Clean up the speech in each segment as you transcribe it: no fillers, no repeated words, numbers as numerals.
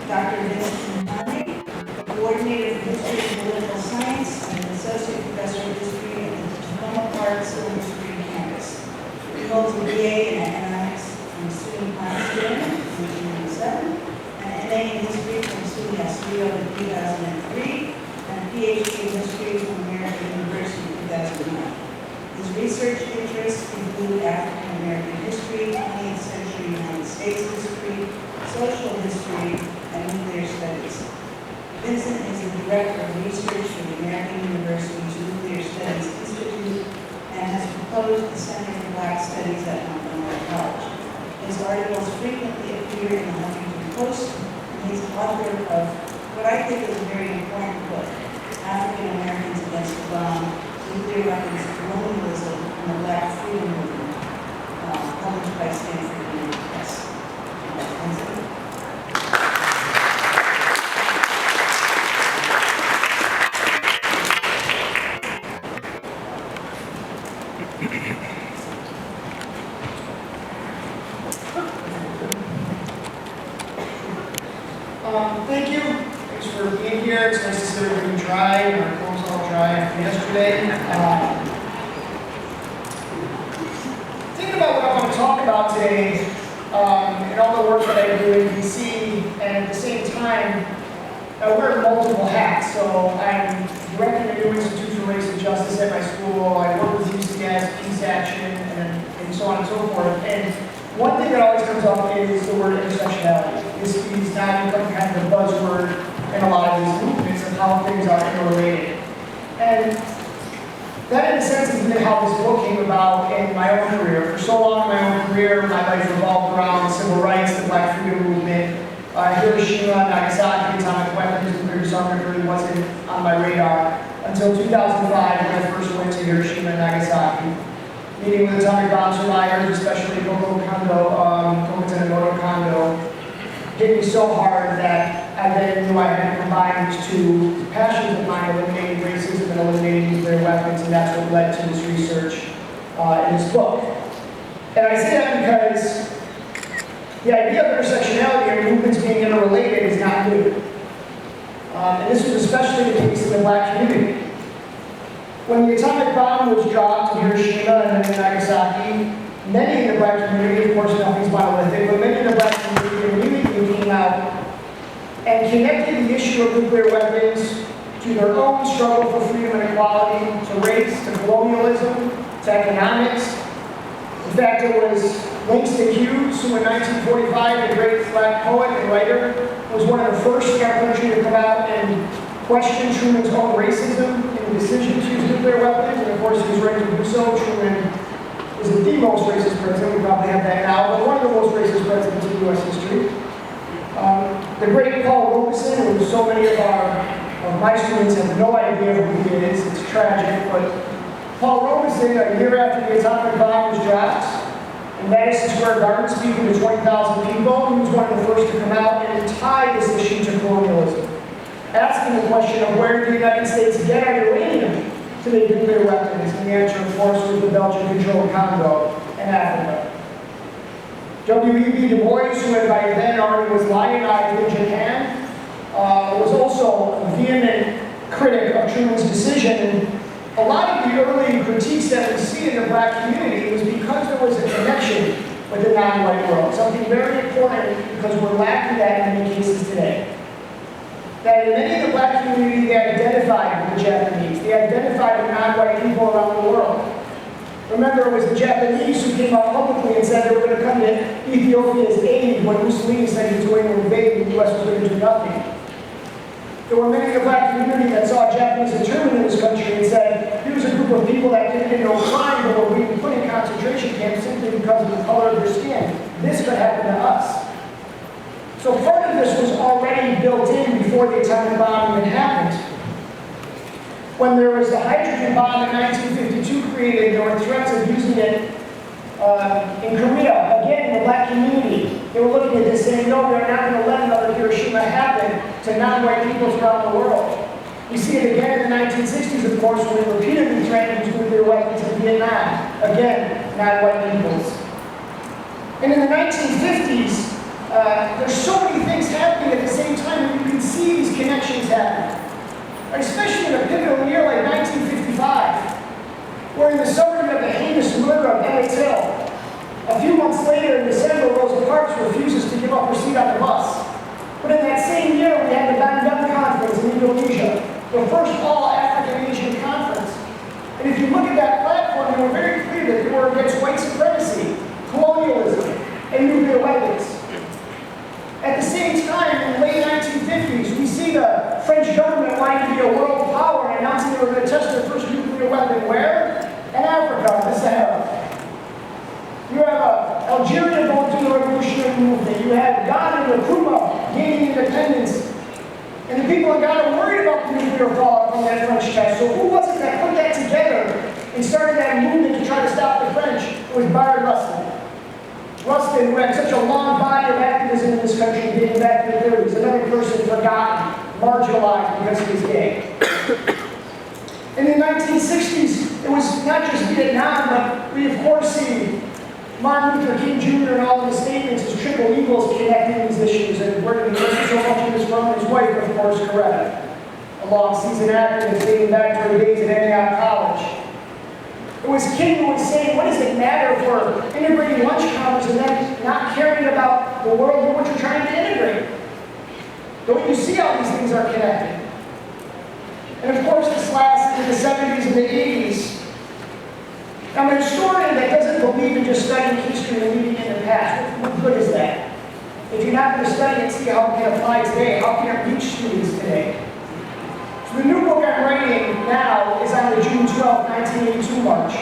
Dr. Vincent, the coordinator for history and political science, and an associate professor of history at the Tacoma Park Civil History campus. He holds a BA in economics from SUNY Pasadena in 1997, an MA in history from SUNY Oswego in 2003, and a PhD in history from American University in 2009. His research interests include African American history, 20th century United States history, social history, and nuclear studies. Vincent is the director of research for the American University's Nuclear Studies Institute and has proposed the Center for Black Studies at Montgomery College. His articles frequently appear in the Huffington Post, and he's author of what I think is a very important book, African Americans Against the Bomb, Nuclear Weapons, Colonialism, and the Black Freedom Movement, published by Stanford University Press. Thank you. Thanks for being here. It's nice to see everybody dry and our clothes all dry after yesterday. Thinking about what I want to talk about today and all the work that I do in DC, and at the same time, I wear multiple hats. So I'm directing a new Institute for Race and Justice at my school. I work with UCS, Peace Action, and so on and so forth. And one thing that always comes up is the word intersectionality. This is now become kind of a buzzword in a lot of these movements of how things are interrelated. And that, in a sense, is even how this book came about in my own career. For so long in my own career, my life revolved around civil rights, the Black Freedom Movement, Hiroshima, Nagasaki, atomic weapons, nuclear disarmament really wasn't on my radar until 2005 when I first went to Hiroshima and Nagasaki. Meeting with atomic bomb survivors, especially Kokomo Kondo, hit me so hard that I then knew I had to combine these two passions of mine, eliminating racism and eliminating nuclear weapons, and that's what led to this research in this book. And I say that because the idea of intersectionality and movements being interrelated is not new. And this was especially the case in the Black community. When the atomic bomb was dropped in Hiroshima and then in Nagasaki, many in the Black community, of course nothing's monolithic, but many in the Black community immediately came out and connected the issue of nuclear weapons to their own struggle for freedom and equality, to race, to colonialism, to economics. In fact, it was Langston Hughes, who in 1945, the great Black poet and writer, was one of the first in our country to come out and question Truman's own racism in the decision to use nuclear weapons. And of course, he was ready to do so. Truman was the most racist president. We probably have that now, but one of the most racist presidents in U.S. history. The great Paul Robeson, who so many of my students have no idea who he is. It's tragic, but Paul Robeson, a year after the atomic bomb was dropped, in Madison Square Garden, speaking to 20,000 people, he was one of the first to come out and tie this issue to colonialism, asking the question of where did the United States get our uranium to make nuclear weapons, and the answer, of course, was the Belgian-controlled Congo and Africa. W.E.B. Du Bois, who by then already was lionized in Japan, was also a vehement critic of Truman's decision. And a lot of the early critiques that we see in the Black community was because there was a connection with the non-white world, something very important because we're lacking that in many cases today. That in many of the Black community, they identified with the Japanese. They identified with non-white people around the world. Remember, it was the Japanese who came out publicly and said they were going to come to Ethiopia's aid when Mussolini said he was going to invade and the U.S. was going to do nothing. There were many in the Black community that saw Japanese internment in this country and said, here's a group of people that committed no crime but were being put in concentration camps simply because of the color of their skin. This could happen to us. So part of this was already built in before the atomic bomb even happened. When there was the hydrogen bomb in 1952 created, there were threats of using it in Korea. Again, in the Black community, they were looking at this saying, no, we're not going to let another Hiroshima happen to non-white peoples around the world. We see it again in the 1960s, of course, when they repeatedly threatened to use nuclear weapons in Vietnam. Again, non-white peoples. And in the 1950s, there's so many things happening at the same time. Indonesia, the first all-African-Asian conference. And if you look at that platform, they were very clear that they were against white supremacy, colonialism, and nuclear weapons. At the same time, in the late 1950s, we see the French government wanting to be a world power and announcing they were going to test their first nuclear weapon. Where? In Africa, the Sahara. You have Algeria going through the revolutionary movement. You have Ghana and Cuba gaining independence. And the people in Ghana were worried about the nuclear fallout from that French test. So who was it that put that together and started that movement to try to stop the French? It was Barry Rustin. Rustin, who had such a long body of activism in this country dating back to the 30s. Another person forgotten, marginalized because he was gay. In the 1960s, it was not just Vietnam, but we of course see Martin Luther King Jr. and all of his statements as triple evils connecting these issues, and where he learned so much of this from his wife, of course, Coretta, a long-seasoned activist dating back to her days at Antioch College. It was King who was saying, what does it matter for integrating lunch counters and then not caring about the world in which we're trying to integrate? Don't you see how these things are connected? And of course, this lasted in the 70s and the 80s. I'm a historian that doesn't believe in just studying history and leaving it in the past. What good is that? If you're not going to study and see how it can apply today, how can it reach students today? So the new book I'm writing now is on the June 12, 1982 march.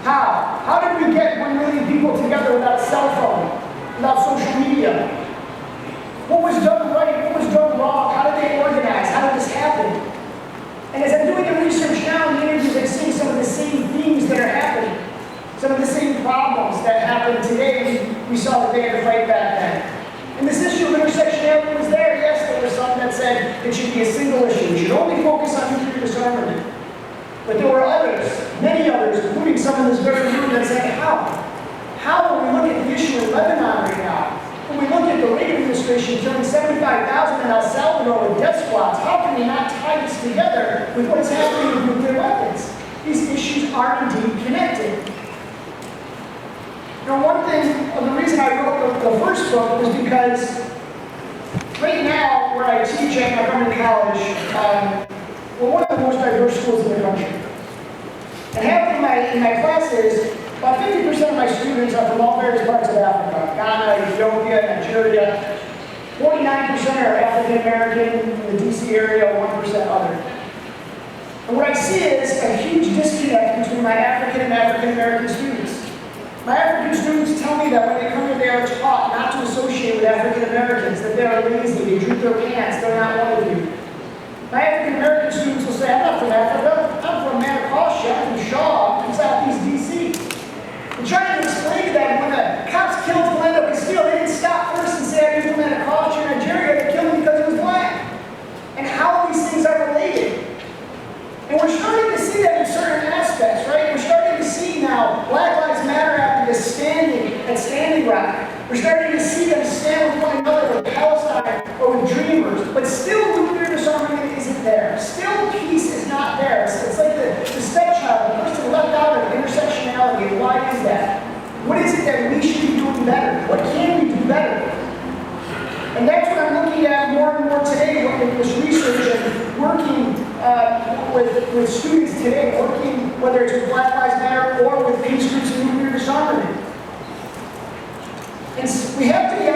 How? How did we get 1 million people together without a cell phone, without social media? What was done right? What was done wrong? How did they organize? How did this happen? And as I'm doing the research now in the interviews, I'm seeing some of the same themes that are happening. Some of the same problems that happen today, we saw that they had to fight back then. And this issue of intersectionality was there. Yes, there were some that said it should be a single issue. We should only focus on nuclear disarmament. But there were others, many others, including some in this very room, that said, how? How, when we look at the issue in Lebanon right now, when we look at the Reagan administration killing 75,000 in El Salvador with death squads, how can we not tie this together with what's happening with nuclear weapons? These issues are indeed connected. Now, one thing, the reason I wrote the first book was because right now, where I teach at Montgomery College, we're one of the most diverse schools in the country. And half of my classes, about 50% of my students are from all various parts of Africa, Ghana, Ethiopia, Nigeria. 49% are African American in the DC area, 1% other. And what I see is a huge disconnect between my African and African American students. My African students tell me that when they come here, they are taught not to associate with African Americans, that they are lazy, they droop their pants, they're not one of you. My African American students will say, I'm not from Africa, I'm from Anacostia, I'm from Shaw, I'm Southeast DC. I'm trying to explain to them when the cops killed Philando Castile, they didn't stop first and say, I'm from Anacostia, Nigeria, they killed him because he was black. And how these things are related. And we're starting to see that in certain aspects, right? We're starting to see now Black Lives Matter activists standing at Standing Rock. We're starting to see them stand with one another with Palestine or with Dreamers. But still nuclear disarmament isn't there. Still peace is not there. It's like the stepchild, the person left out of intersectionality. And why is that? What is it that we should be doing better? What can we do better? And that's what I'm looking at more and more today with this research and working with students today, working whether it's with Black Lives